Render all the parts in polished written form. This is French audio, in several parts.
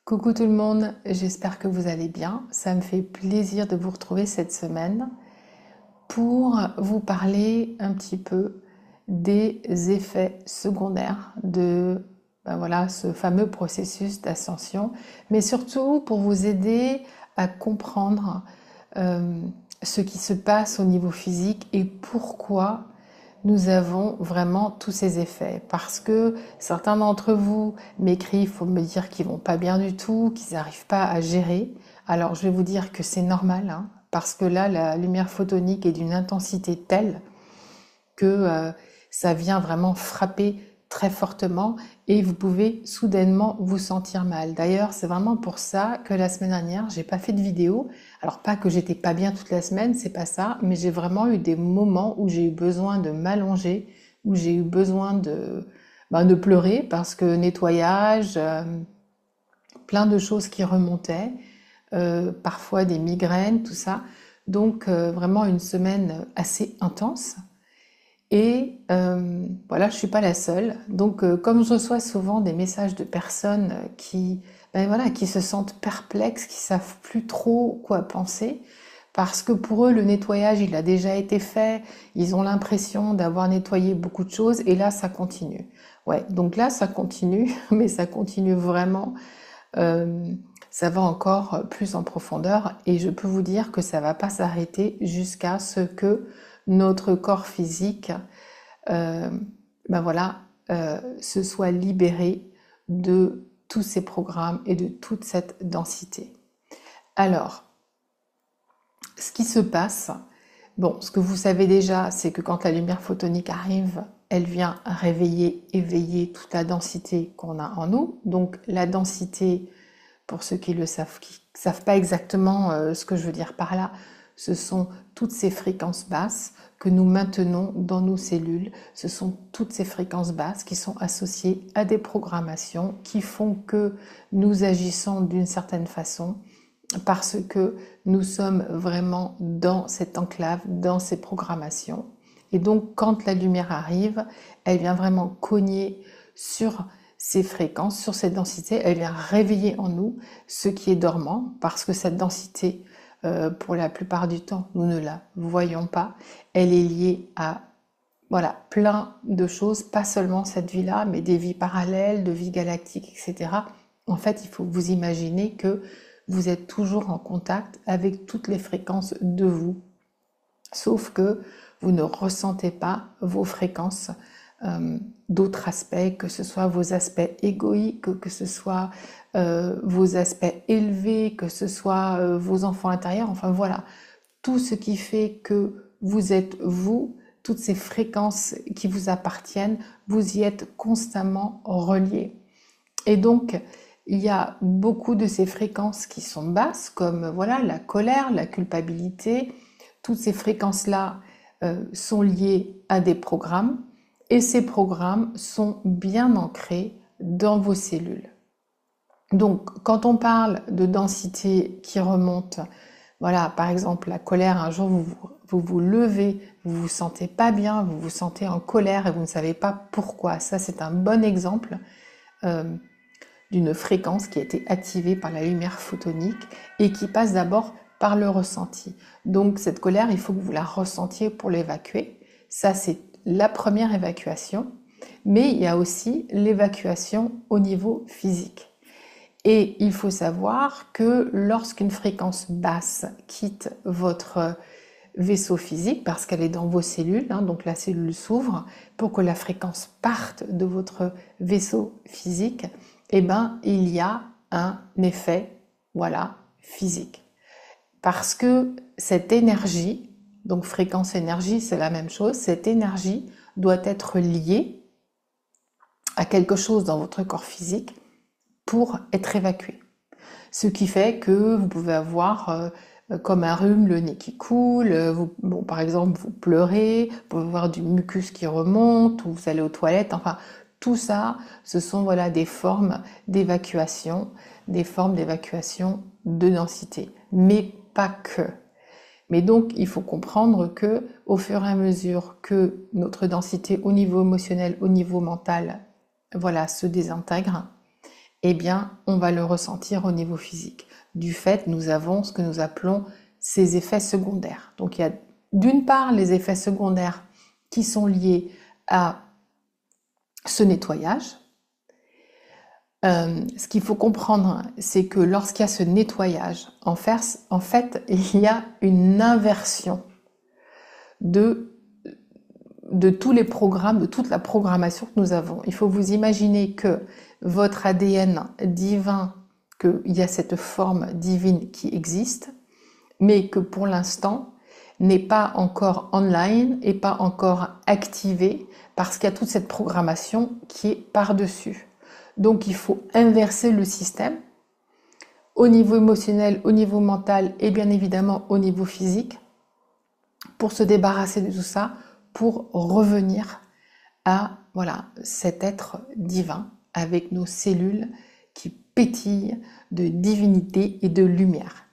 Coucou tout le monde, j'espère que vous allez bien. Ça me fait plaisir de vous retrouver cette semaine pour vous parler un petit peu des effets secondaires de voilà, ce fameux processus d'ascension, mais surtout pour vous aider à comprendre euh, ce qui se passe au niveau physique et pourquoi nous avons vraiment tous ces effets. Parce que certains d'entre vous m'écrivent pour me dire qu'ils vont pas bien du tout, qu'ils n'arrivent pas à gérer. Alors je vais vous dire que c'est normal, hein, parce que là, la lumière photonique est d'une intensité telle que ça vient vraiment frapper très fortement et vous pouvez soudainement vous sentir mal. D'ailleurs, c'est vraiment pour ça que la semaine dernière, j'ai pas fait de vidéo. Alors pas que j'étais pas bien toute la semaine, c'est pas ça, mais j'ai vraiment eu des moments où j'ai eu besoin de m'allonger, où j'ai eu besoin de pleurer parce que nettoyage, plein de choses qui remontaient, parfois des migraines, tout ça. Donc vraiment une semaine assez intense. Et voilà, je suis pas la seule. Donc, comme je reçois souvent des messages de personnes qui, voilà, qui se sentent perplexes, qui savent plus trop quoi penser, parce que pour eux, le nettoyage, il a déjà été fait. Ils ont l'impression d'avoir nettoyé beaucoup de choses, et là, ça continue. Ouais, donc là, ça continue, mais ça continue vraiment. Euh, Ça va encore plus en profondeur, et je peux vous dire que ça va pas s'arrêter jusqu'à ce que notre corps physique euh, voilà, se soit libéré de tous ces programmes et de toute cette densité. Alors, ce qui se passe, bon, ce que vous savez déjà, c'est que quand la lumière photonique arrive, elle vient réveiller, éveiller toute la densité qu'on a en nous. Donc la densité, pour ceux qui le savent, qui ne savent pas exactement ce que je veux dire par là, ce sont toutes ces fréquences basses que nous maintenons dans nos cellules. Ce sont toutes ces fréquences basses qui sont associées à des programmations qui font que nous agissons d'une certaine façon parce que nous sommes vraiment dans cette enclave, dans ces programmations. Et donc, quand la lumière arrive, elle vient vraiment cogner sur ces fréquences, sur cette densité, elle vient réveiller en nous ce qui est dormant, parce que cette densité, pour la plupart du temps, nous ne la voyons pas. Elle est liée à voilà, plein de choses, pas seulement cette vie-là, mais des vies parallèles, de vies galactiques, etc. En fait, il faut vous imaginer que vous êtes toujours en contact avec toutes les fréquences de vous, sauf que vous ne ressentez pas vos fréquences d'autres aspects, que ce soit vos aspects égoïques, que ce soit vos aspects élevés, que ce soit vos enfants intérieurs, enfin voilà, tout ce qui fait que vous êtes vous, toutes ces fréquences qui vous appartiennent, vous y êtes constamment reliés. Et donc, il y a beaucoup de ces fréquences qui sont basses, comme voilà la colère, la culpabilité. Toutes ces fréquences-là sont liées à des programmes, et ces programmes sont bien ancrés dans vos cellules. Donc, quand on parle de densité qui remonte, voilà, par exemple, la colère, un jour vous levez, vous vous sentez pas bien, vous vous sentez en colère et vous ne savez pas pourquoi. Ça, c'est un bon exemple euh, d'une fréquence qui a été activée par la lumière photonique et qui passe d'abord par le ressenti. Donc cette colère, il faut que vous la ressentiez pour l'évacuer. Ça, c'est la première évacuation. Mais il y a aussi l'évacuation au niveau physique. Et il faut savoir que lorsqu'une fréquence basse quitte votre vaisseau physique, parce qu'elle est dans vos cellules, hein, donc la cellule s'ouvre, pour que la fréquence parte de votre vaisseau physique, eh ben, il y a un effet, voilà, physique. Parce que cette énergie, donc fréquence énergie, c'est la même chose, cette énergie doit être liée à quelque chose dans votre corps physique pour être évacuée. Ce qui fait que vous pouvez avoir comme un rhume le nez qui coule, bon, par exemple vous pleurez, vous pouvez avoir du mucus qui remonte, ou vous allez aux toilettes, enfin tout ça, ce sont voilà des formes d'évacuation, de densité, mais pas que. Mais donc il faut comprendre que au fur et à mesure que notre densité au niveau émotionnel, au niveau mental, voilà, se désintègre, eh bien, on va le ressentir au niveau physique. Du fait, nous avons ce que nous appelons ces effets secondaires. Donc, il y a d'une part les effets secondaires qui sont liés à ce nettoyage. Ce qu'il faut comprendre, c'est que lorsqu'il y a ce nettoyage, en fait, il y a une inversion de tous les programmes, de toute la programmation que nous avons. Il faut vous imaginer que votre ADN divin, qu'il y a cette forme divine qui existe, mais que pour l'instant n'est pas encore online et pas encore activée parce qu'il y a toute cette programmation qui est par-dessus. Donc il faut inverser le système au niveau émotionnel, au niveau mental et bien évidemment au niveau physique pour se débarrasser de tout ça, pour revenir à voilà, cet être divin avec nos cellules qui pétillent de divinité et de lumière.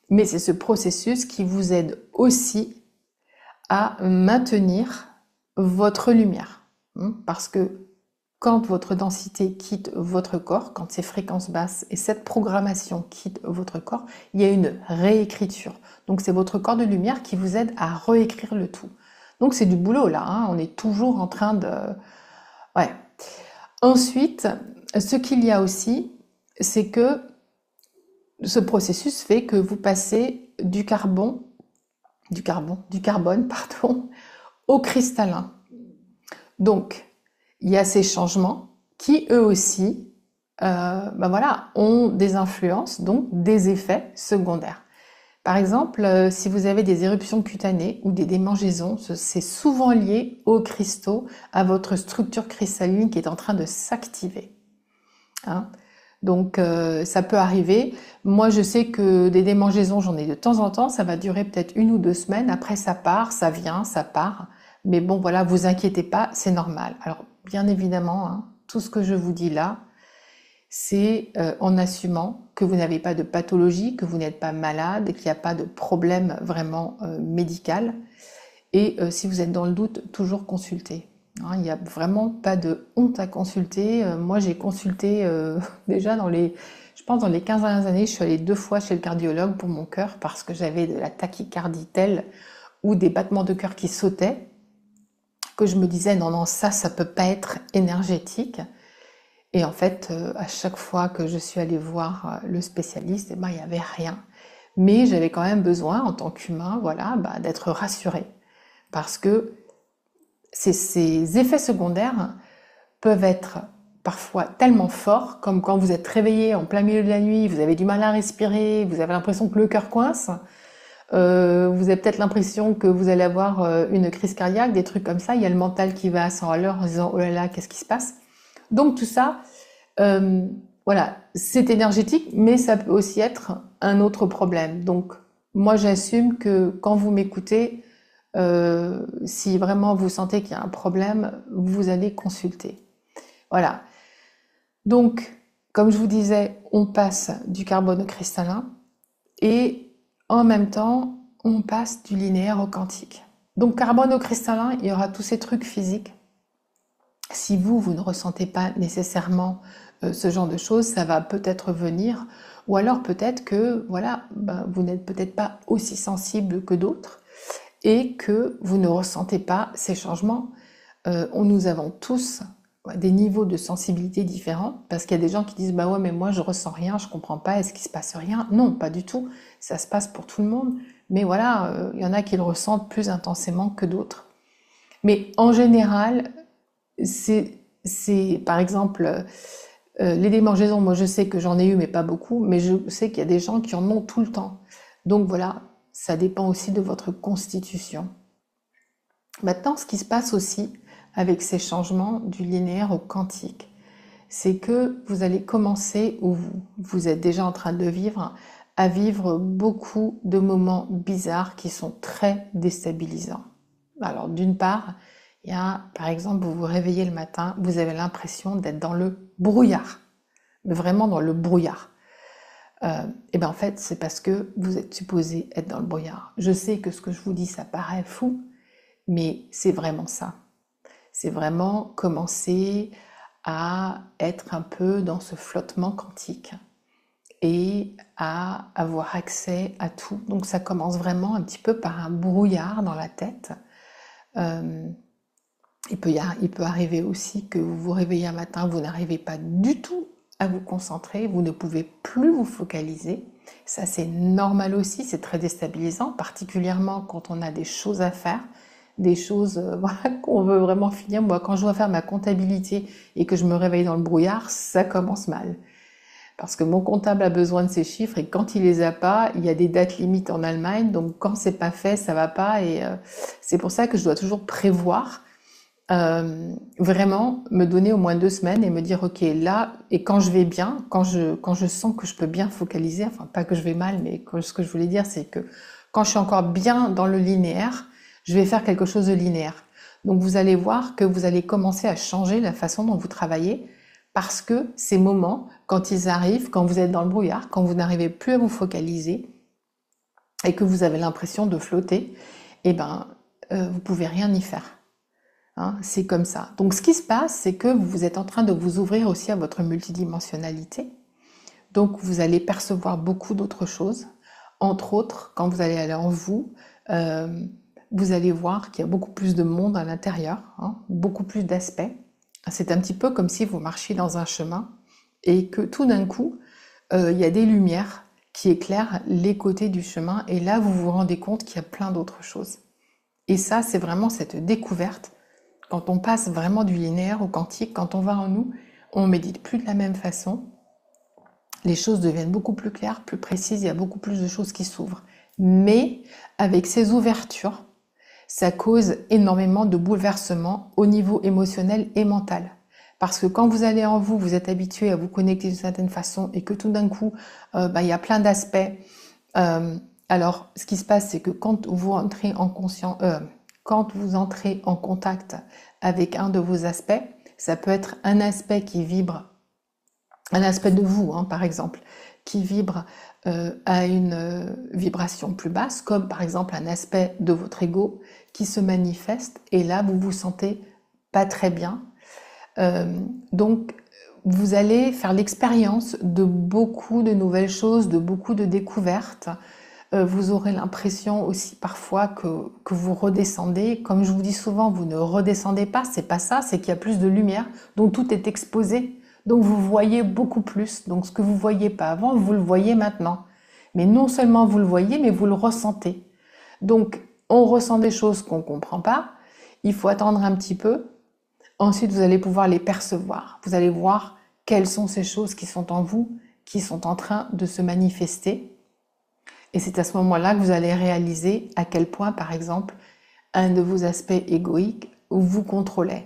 Mais c'est ce processus qui vous aide aussi à maintenir votre lumière. Parce que quand votre densité quitte votre corps, quand ces fréquences basses et cette programmation quitte votre corps, il y a une réécriture. Donc c'est votre corps de lumière qui vous aide à réécrire le tout. Donc c'est du boulot là, hein. On est toujours en train de... Ouais. Ensuite, ce qu'il y a aussi, c'est que ce processus fait que vous passez du carbone, pardon, au cristallin. Donc, il y a ces changements qui, eux aussi, voilà, ont des influences, donc des effets secondaires. Par exemple, si vous avez des éruptions cutanées ou des démangeaisons, c'est souvent lié aux cristaux, à votre structure cristalline qui est en train de s'activer. Hein. Donc ça peut arriver. Moi je sais que des démangeaisons, j'en ai de temps en temps, ça va durer peut-être 1 ou 2 semaines, après ça part, ça vient, ça part. Mais bon voilà, vous inquiétez pas, c'est normal. Alors bien évidemment, hein, tout ce que je vous dis là, c'est en assumant que vous n'avez pas de pathologie, que vous n'êtes pas malade, qu'il n'y a pas de problème vraiment médical. Et si vous êtes dans le doute, toujours consulter. Hein, il n'y a vraiment pas de honte à consulter. Moi, j'ai consulté déjà je pense dans les 15 dernières années, je suis allée 2 fois chez le cardiologue pour mon cœur parce que j'avais de la tachycardie telle ou des battements de cœur qui sautaient que je me disais non, ça peut pas être énergétique. Et en fait, à chaque fois que je suis allée voir le spécialiste, il n'y avait rien. Mais j'avais quand même besoin, en tant qu'humain, voilà, d'être rassurée. Parce que ces effets secondaires peuvent être parfois tellement forts, comme quand vous êtes réveillé en plein milieu de la nuit, vous avez du mal à respirer, vous avez l'impression que le cœur coince, vous avez peut-être l'impression que vous allez avoir une crise cardiaque, des trucs comme ça. Il y a le mental qui va à 100 à l'heure en disant « Oh là là, qu'est-ce qui se passe ?» Donc tout ça, voilà, c'est énergétique, mais ça peut aussi être un autre problème. Donc moi j'assume que quand vous m'écoutez, si vraiment vous sentez qu'il y a un problème, vous allez consulter. Voilà. Donc, comme je vous disais, on passe du carbone au cristallin et en même temps, on passe du linéaire au quantique. Donc, carbone au cristallin, il y aura tous ces trucs physiques. Si vous ne ressentez pas nécessairement ce genre de choses, ça va peut-être venir. Ou alors peut-être que voilà, vous n'êtes peut-être pas aussi sensible que d'autres et que vous ne ressentez pas ces changements. Nous avons tous des niveaux de sensibilité différents parce qu'il y a des gens qui disent bah ouais mais moi je ressens rien, je comprends pas, est-ce qu'il se passe rien? Non, pas du tout, ça se passe pour tout le monde, mais voilà, il y en a qui le ressentent plus intensément que d'autres. Mais en général, c'est par exemple les démangeaisons, moi je sais que j'en ai eu mais pas beaucoup, mais je sais qu'il y a des gens qui en ont tout le temps. Donc voilà, ça dépend aussi de votre constitution. Maintenant, ce qui se passe aussi avec ces changements du linéaire au quantique, c'est que vous allez commencer, ou vous êtes déjà en train de vivre, à vivre beaucoup de moments bizarres qui sont très déstabilisants. Alors d'une part, il y a, par exemple, vous vous réveillez le matin, vous avez l'impression d'être dans le brouillard, mais vraiment dans le brouillard. Et bien en fait, c'est parce que vous êtes supposé être dans le brouillard. Je sais que ce que je vous dis, ça paraît fou, mais c'est vraiment ça. C'est vraiment commencer à être un peu dans ce flottement quantique et à avoir accès à tout. Donc ça commence vraiment un petit peu par un brouillard dans la tête. Euh, il peut arriver aussi que vous vous réveillez un matin, vous n'arrivez pas du tout à vous concentrer, vous ne pouvez plus vous focaliser. Ça, c'est normal aussi, c'est très déstabilisant, particulièrement quand on a des choses à faire, des choses voilà, qu'on veut vraiment finir. Moi, quand je dois faire ma comptabilité et que je me réveille dans le brouillard, ça commence mal. Parce que mon comptable a besoin de ces chiffres et quand il les a pas, il y a des dates limites en Allemagne, donc quand c'est pas fait, ça va pas. Et c'est pour ça que je dois toujours prévoir vraiment me donner au moins 2 semaines et me dire ok là et quand je vais bien, quand je sens que je peux bien focaliser, enfin pas que je vais mal, mais ce que je voulais dire c'est que quand je suis encore bien dans le linéaire, je vais faire quelque chose de linéaire. Donc vous allez voir que vous allez commencer à changer la façon dont vous travaillez parce que ces moments, quand ils arrivent, quand vous êtes dans le brouillard, quand vous n'arrivez plus à vous focaliser et que vous avez l'impression de flotter, eh ben vous pouvez rien y faire. Hein, c'est comme ça. Donc ce qui se passe, c'est que vous êtes en train de vous ouvrir aussi à votre multidimensionnalité. Donc vous allez percevoir beaucoup d'autres choses. Entre autres, quand vous allez aller en vous, vous allez voir qu'il y a beaucoup plus de monde à l'intérieur, hein, beaucoup plus d'aspects. C'est un petit peu comme si vous marchiez dans un chemin et que tout d'un coup, il y a des lumières qui éclairent les côtés du chemin et là, vous vous rendez compte qu'il y a plein d'autres choses. Et ça, c'est vraiment cette découverte. Quand on passe vraiment du linéaire au quantique, quand on va en nous, on médite plus de la même façon. Les choses deviennent beaucoup plus claires, plus précises, il y a beaucoup plus de choses qui s'ouvrent. Mais avec ces ouvertures, ça cause énormément de bouleversements au niveau émotionnel et mental. Parce que quand vous allez en vous, vous êtes habitué à vous connecter d'une certaine façon et que tout d'un coup, il y a plein d'aspects. Alors, ce qui se passe, c'est que quand vous entrez en conscience, quand vous entrez en contact avec un de vos aspects, ça peut être un aspect qui vibre, un aspect de vous, hein, par exemple, qui vibre à une vibration plus basse, comme par exemple un aspect de votre ego qui se manifeste, et là, vous vous sentez pas très bien. Donc, vous allez faire l'expérience de beaucoup de nouvelles choses, de beaucoup de découvertes. Vous aurez l'impression aussi parfois que vous redescendez. Comme je vous dis souvent, vous ne redescendez pas, c'est pas ça, c'est qu'il y a plus de lumière, donc tout est exposé. Donc vous voyez beaucoup plus. Donc ce que vous ne voyiez pas avant, vous le voyez maintenant. Mais non seulement vous le voyez, mais vous le ressentez. Donc on ressent des choses qu'on ne comprend pas, il faut attendre un petit peu. Ensuite, vous allez pouvoir les percevoir. Vous allez voir quelles sont ces choses qui sont en vous, qui sont en train de se manifester. Et c'est à ce moment-là que vous allez réaliser à quel point, par exemple, un de vos aspects égoïques vous contrôlait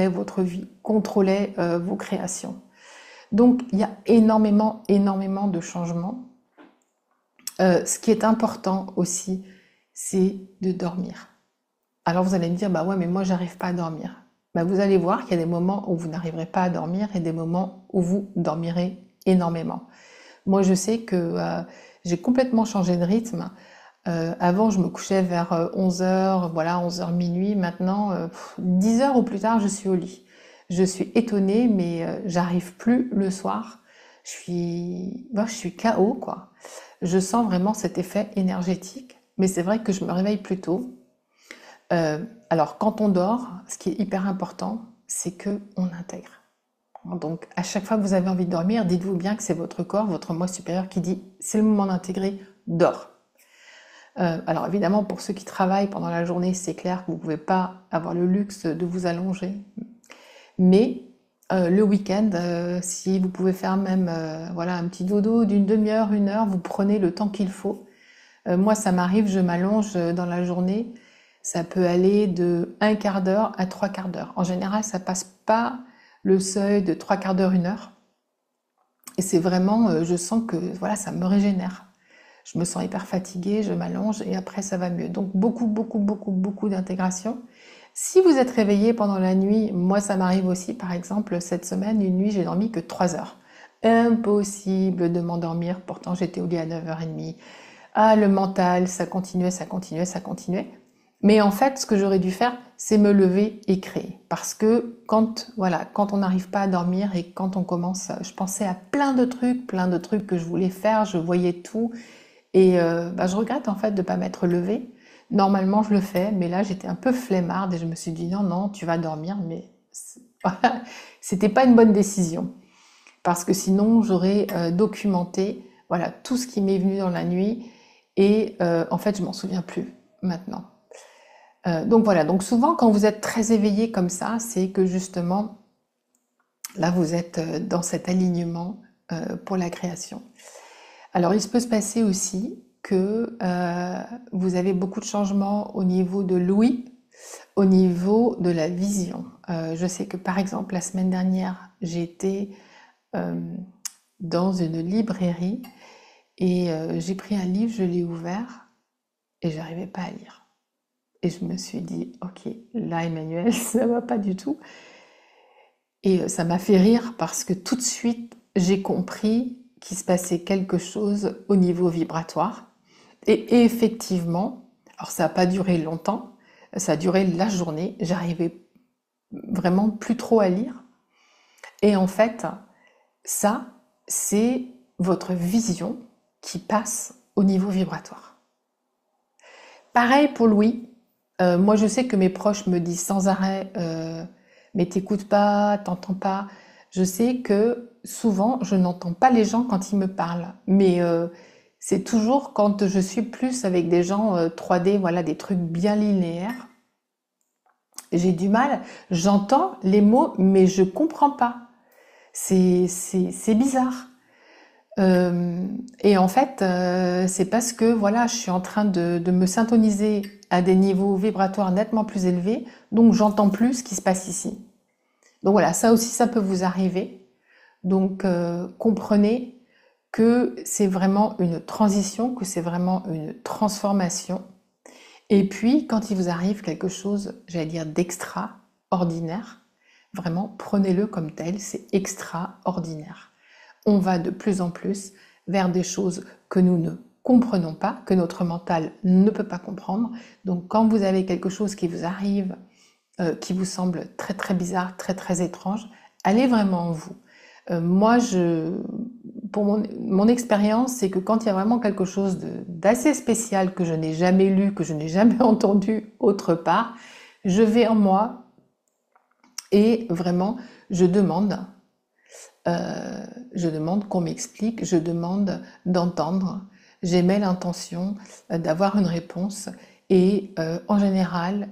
votre vie, contrôlait vos créations. Donc, il y a énormément de changements. Ce qui est important aussi, c'est de dormir. Alors, vous allez me dire, bah ouais, mais moi, j'arrive pas à dormir. Bah, vous allez voir qu'il y a des moments où vous n'arriverez pas à dormir et des moments où vous dormirez énormément. Moi, je sais que j'ai complètement changé de rythme. Avant, je me couchais vers 11h, voilà, 11h minuit. Maintenant, 10h au plus tard, je suis au lit. Je suis étonnée, mais j'arrive plus le soir. Je suis KO, quoi. Je sens vraiment cet effet énergétique. Mais c'est vrai que je me réveille plus tôt. Alors, quand on dort, ce qui est hyper important, c'est que on intègre. Donc, à chaque fois que vous avez envie de dormir, dites-vous bien que c'est votre corps, votre moi supérieur qui dit c'est le moment d'intégrer, dors. Alors évidemment, pour ceux qui travaillent pendant la journée, c'est clair que vous ne pouvez pas avoir le luxe de vous allonger. Mais le week-end, si vous pouvez faire même voilà, un petit dodo d'une demi-heure, 1 heure, vous prenez le temps qu'il faut. Moi, ça m'arrive, je m'allonge dans la journée. Ça peut aller de 1/4 d'heure à 3/4 d'heure. En général, ça passe pas le seuil de 3/4 d'heure, 1 heure. Et c'est vraiment, je sens que voilà, ça me régénère. Je me sens hyper fatiguée, je m'allonge et après ça va mieux. Donc beaucoup d'intégration. Si vous êtes réveillé pendant la nuit, moi ça m'arrive aussi, par exemple, cette semaine, une nuit, j'ai dormi que 3 heures. Impossible de m'endormir, pourtant j'étais au lit à 9h30. Ah, le mental, ça continuait. Mais en fait, ce que j'aurais dû faire, c'est me lever et créer. Parce que quand on n'arrive pas à dormir et quand on commence, je pensais à plein de trucs que je voulais faire, je voyais tout. Et je regrette en fait de ne pas m'être levée. Normalement, je le fais, mais là, j'étais un peu flemmarde et je me suis dit non, non, tu vas dormir, mais c'était pas une bonne décision. Parce que sinon, j'aurais documenté voilà, tout ce qui m'est venu dans la nuit et en fait, je m'en souviens plus maintenant. Donc voilà, donc souvent quand vous êtes très éveillé comme ça, c'est que justement, là, vous êtes dans cet alignement pour la création. Alors, il se peut se passer aussi que vous avez beaucoup de changements au niveau de l'ouïe, au niveau de la vision. Je sais que par exemple, la semaine dernière, j'étais euh, dans une librairie et j'ai pris un livre, je l'ai ouvert et j'arrivais pas à lire. Et je me suis dit, ok, là Emmanuel, ça va pas du tout. Et ça m'a fait rire parce que tout de suite, j'ai compris qu'il se passait quelque chose au niveau vibratoire. Et effectivement, alors ça n'a pas duré longtemps, ça a duré la journée, j'arrivais vraiment plus trop à lire. Et en fait, ça, c'est votre vision qui passe au niveau vibratoire. Pareil pour Louis. Moi, je sais que mes proches me disent sans arrêt, mais t'écoutes pas, t'entends pas. Je sais que souvent, je n'entends pas les gens quand ils me parlent, mais c'est toujours quand je suis plus avec des gens 3D, voilà, des trucs bien linéaires. J'ai du mal, j'entends les mots, mais je comprends pas. C'est bizarre. Et en fait, c'est parce que voilà, je suis en train de me syntoniser à des niveaux vibratoires nettement plus élevés, donc j'entends plus ce qui se passe ici. Donc voilà, ça aussi, ça peut vous arriver. Donc comprenez que c'est vraiment une transition, que c'est vraiment une transformation. Et puis, quand il vous arrive quelque chose, j'allais dire d'extraordinaire, vraiment prenez-le comme tel, c'est extraordinaire. On va de plus en plus vers des choses que nous ne comprenons pas, que notre mental ne peut pas comprendre. Donc quand vous avez quelque chose qui vous arrive, qui vous semble très très bizarre, très très étrange, allez vraiment en vous. Moi, pour mon expérience, c'est que quand il y a vraiment quelque chose d'assez spécial que je n'ai jamais lu, que je n'ai jamais entendu autre part, je vais en moi et vraiment, je demande qu'on m'explique, je demande d'entendre, j'émets l'intention d'avoir une réponse et en général,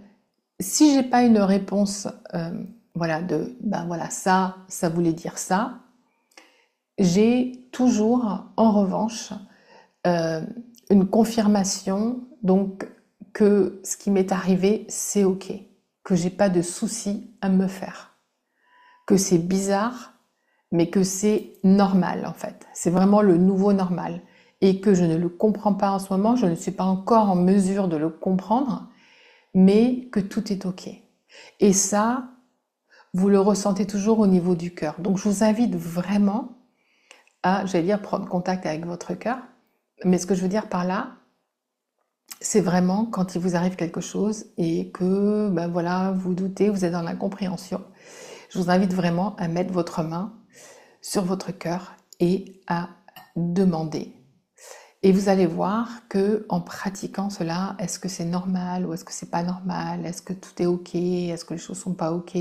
si j'ai pas une réponse, voilà, voilà, ça voulait dire ça, j'ai toujours, en revanche, euh, une confirmation, donc que ce qui m'est arrivé, c'est ok, que j'ai pas de souci à me faire, que c'est bizarre, mais que c'est normal en fait. C'est vraiment le nouveau normal et que je ne le comprends pas en ce moment, je ne suis pas encore en mesure de le comprendre, mais que tout est ok. Et ça, vous le ressentez toujours au niveau du cœur. Donc je vous invite vraiment à, j'allais dire, prendre contact avec votre cœur. Mais ce que je veux dire par là, c'est vraiment quand il vous arrive quelque chose et que, ben voilà, vous doutez, vous êtes dans l'incompréhension. Je vous invite vraiment à mettre votre main sur votre cœur et à demander. Et vous allez voir que en pratiquant cela, est-ce que c'est normal ou est-ce que c'est pas normal? Est-ce que tout est ok? Est-ce que les choses sont pas ok?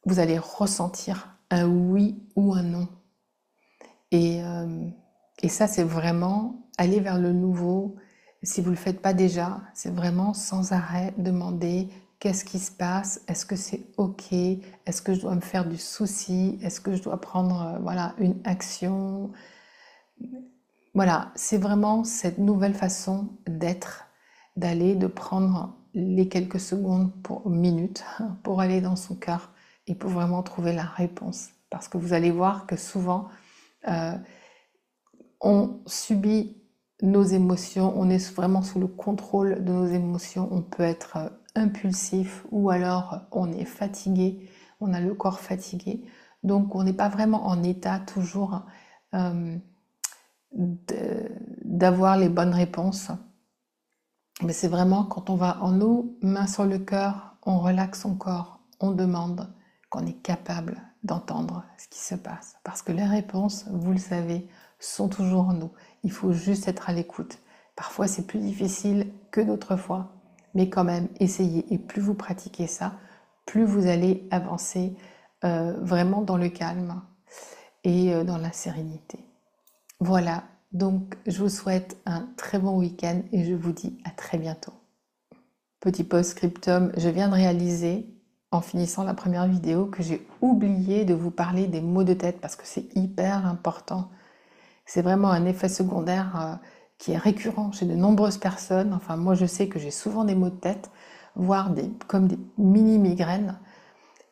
Vous allez ressentir un oui ou un non. Et, euh, et ça, c'est vraiment aller vers le nouveau. Si vous ne le faites pas déjà, c'est vraiment sans arrêt demander qu'est-ce qui se passe, est-ce que c'est ok, est-ce que je dois me faire du souci, est-ce que je dois prendre voilà, une action. Voilà, c'est vraiment cette nouvelle façon d'être, d'aller, de prendre les quelques secondes pour minutes pour aller dans son cœur et pour vraiment trouver la réponse. Parce que vous allez voir que souvent, euh, on subit nos émotions, on est vraiment sous le contrôle de nos émotions, on peut être impulsif ou alors on est fatigué, on a le corps fatigué, donc on n'est pas vraiment en état toujours d'avoir les bonnes réponses. Mais c'est vraiment quand on va en haut, main sur le cœur, on relaxe son corps, on demande qu'on est capable d'entendre ce qui se passe. Parce que les réponses, vous le savez, sont toujours en nous. Il faut juste être à l'écoute. Parfois c'est plus difficile que d'autres fois, mais quand même, essayez. Et plus vous pratiquez ça, plus vous allez avancer vraiment dans le calme et dans la sérénité. Voilà, donc je vous souhaite un très bon week-end et je vous dis à très bientôt. Petit post-scriptum, je viens de réaliser, en finissant la première vidéo, que j'ai oublié de vous parler des maux de tête parce que c'est hyper important. C'est vraiment un effet secondaire qui est récurrent chez de nombreuses personnes. Enfin, moi, je sais que j'ai souvent des maux de tête, voire comme des mini-migraines.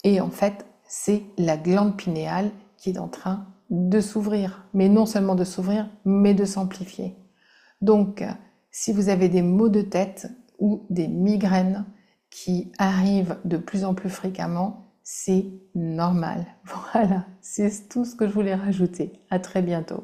Et en fait, c'est la glande pinéale qui est en train de s'ouvrir. Mais non seulement de s'ouvrir, mais de s'amplifier. Donc, si vous avez des maux de tête ou des migraines qui arrivent de plus en plus fréquemment, c'est normal. Voilà, c'est tout ce que je voulais rajouter. À très bientôt.